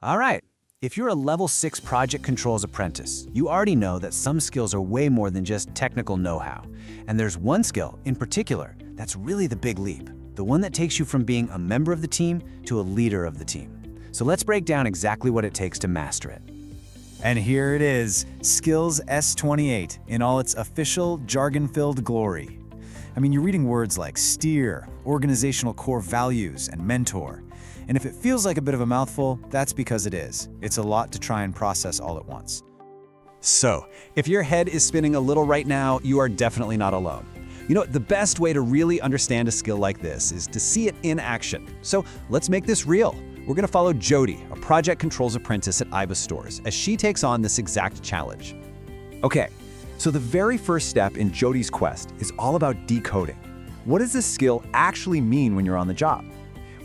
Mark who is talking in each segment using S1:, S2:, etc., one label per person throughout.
S1: All right, if you're a level 6 project controls apprentice, you already know that some skills are way more than just technical know-how. And there's one skill in particular that's really the big leap, the one that takes you from being a member of the team to a leader of the team. So let's break down exactly what it takes to master it.
S2: And here it is, Skills S28 in all its official, jargon-filled glory. I mean, you're reading words like steer, organizational core values, and mentor. And if it feels like a bit of a mouthful, that's because it is. It's a lot to try and process all at once.
S3: So, if your head is spinning a little right now, you are definitely not alone. You know, the best way to really understand a skill like this is to see it in action. So let's make this real. We're going to follow Jody, a project controls apprentice at IBA Stores, as she takes on this exact challenge. Okay, so the very first step in Jody's quest is all about decoding. What does this skill actually mean when you're on the job?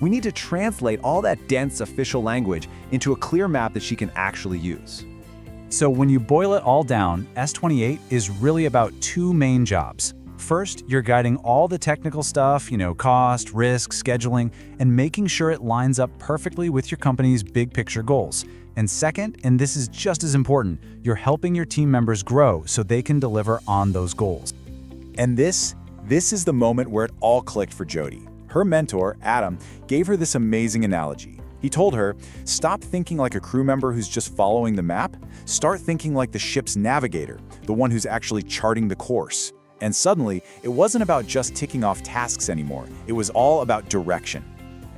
S3: We need to translate all that dense official language into a clear map that she can actually use.
S4: So when you boil it all down, S28 is really about two main jobs. First, you're guiding all the technical stuff, cost, risk, scheduling, and making sure it lines up perfectly with your company's big picture goals. And second, and this is just as important, you're helping your team members grow so they can deliver on those goals.
S2: And this is the moment where it all clicked for Jody. Her mentor, Adam, gave her this amazing analogy. He told her, stop thinking like a crew member who's just following the map. Start thinking like the ship's navigator, the one who's actually charting the course. And suddenly, it wasn't about just ticking off tasks anymore. It was all about direction.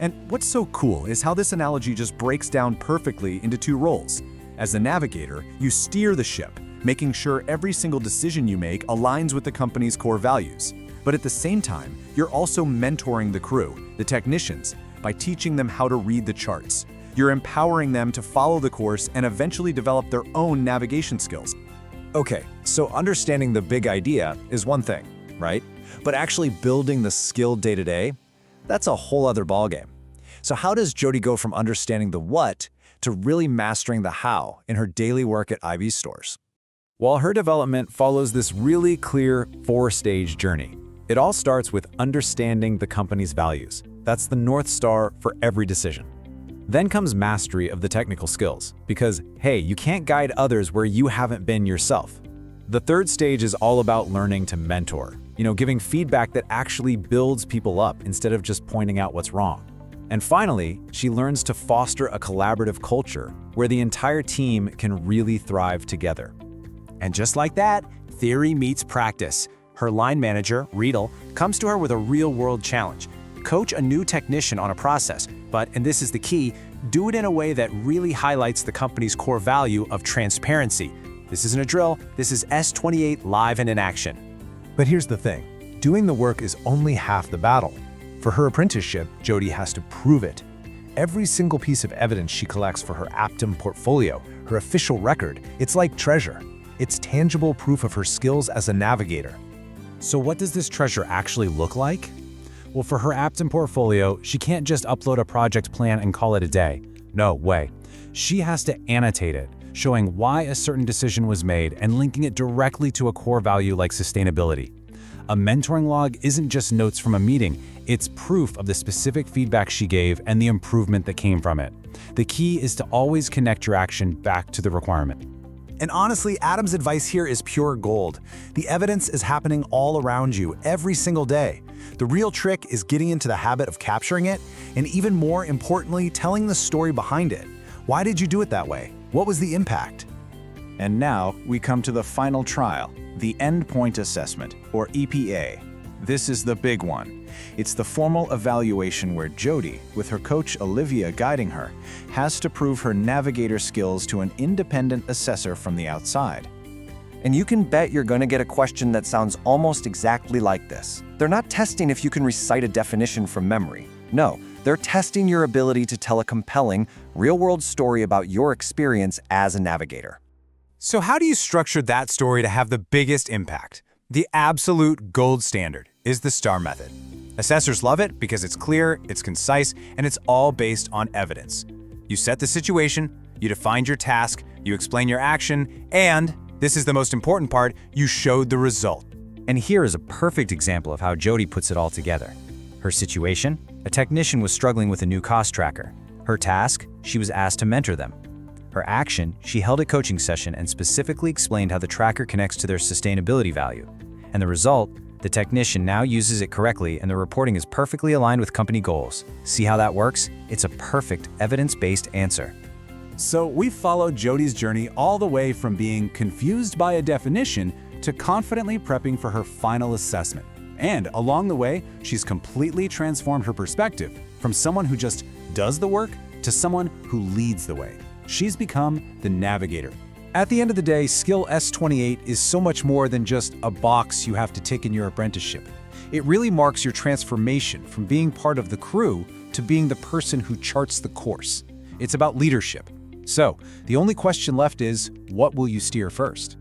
S3: And what's so cool is how this analogy just breaks down perfectly into two roles. As the navigator, you steer the ship, making sure every single decision you make aligns with the company's core values. But at the same time, you're also mentoring the crew, the technicians, by teaching them how to read the charts. You're empowering them to follow the course and eventually develop their own navigation skills. Okay, so understanding the big idea is one thing, right? But actually building the skill day-to-day, that's a whole other ballgame. So how does Jody go from understanding the what to really mastering the how in her daily work at IB Stores? While her development follows this really clear 4-stage journey. It all starts with understanding the company's values. That's the North Star for every decision. Then comes mastery of the technical skills, because, hey, you can't guide others where you haven't been yourself. The third stage is all about learning to mentor, giving feedback that actually builds people up instead of just pointing out what's wrong. And finally, she learns to foster a collaborative culture where the entire team can really thrive together.
S1: And just like that, theory meets practice. Her line manager, Riedel, comes to her with a real-world challenge. Coach a new technician on a process, but, and this is the key, do it in a way that really highlights the company's core value of transparency. This isn't a drill, this is S28 live and in action.
S5: But here's the thing, doing the work is only half the battle. For her apprenticeship, Jody has to prove it. Every single piece of evidence she collects for her Aptum portfolio, her official record, it's like treasure. It's tangible proof of her skills as a navigator.
S4: So what does this treasure actually look like? Well, for her Aptum portfolio, she can't just upload a project plan and call it a day. No way. She has to annotate it, showing why a certain decision was made and linking it directly to a core value like sustainability. A mentoring log isn't just notes from a meeting, it's proof of the specific feedback she gave and the improvement that came from it. The key is to always connect your action back to the requirement.
S5: And honestly, Adam's advice here is pure gold. The evidence is happening all around you every single day. The real trick is getting into the habit of capturing it, and even more importantly, telling the story behind it. Why did you do it that way? What was the impact?
S2: And now we come to the final trial, the Endpoint Assessment, or EPA. This is the big one. It's the formal evaluation where Jody, with her coach Olivia guiding her, has to prove her navigator skills to an independent assessor from the outside.
S6: And you can bet you're going to get a question that sounds almost exactly like this. They're not testing if you can recite a definition from memory. No, they're testing your ability to tell a compelling, real-world story about your experience as a navigator.
S7: So how do you structure that story to have the biggest impact? The absolute gold standard is the STAR method. Assessors love it because it's clear, it's concise, and it's all based on evidence. You set the situation, you defined your task, you explain your action, and, this is the most important part, you showed the result.
S1: And here is a perfect example of how Jody puts it all together. Her situation? A technician was struggling with a new cost tracker.
S6: Her task, she was asked to mentor them. Her action, she held a coaching session and specifically explained how the tracker connects to their sustainability value. And the result, the technician now uses it correctly and the reporting is perfectly aligned with company goals. See how that works? It's a perfect evidence-based answer.
S3: So we've followed Jody's journey all the way from being confused by a definition to confidently prepping for her final assessment. And along the way, she's completely transformed her perspective from someone who just does the work to someone who leads the way. She's become the navigator. At the end of the day, Skill S28 is so much more than just a box you have to tick in your apprenticeship. It really marks your transformation from being part of the crew to being the person who charts the course. It's about leadership. So, the only question left is, what will you steer first?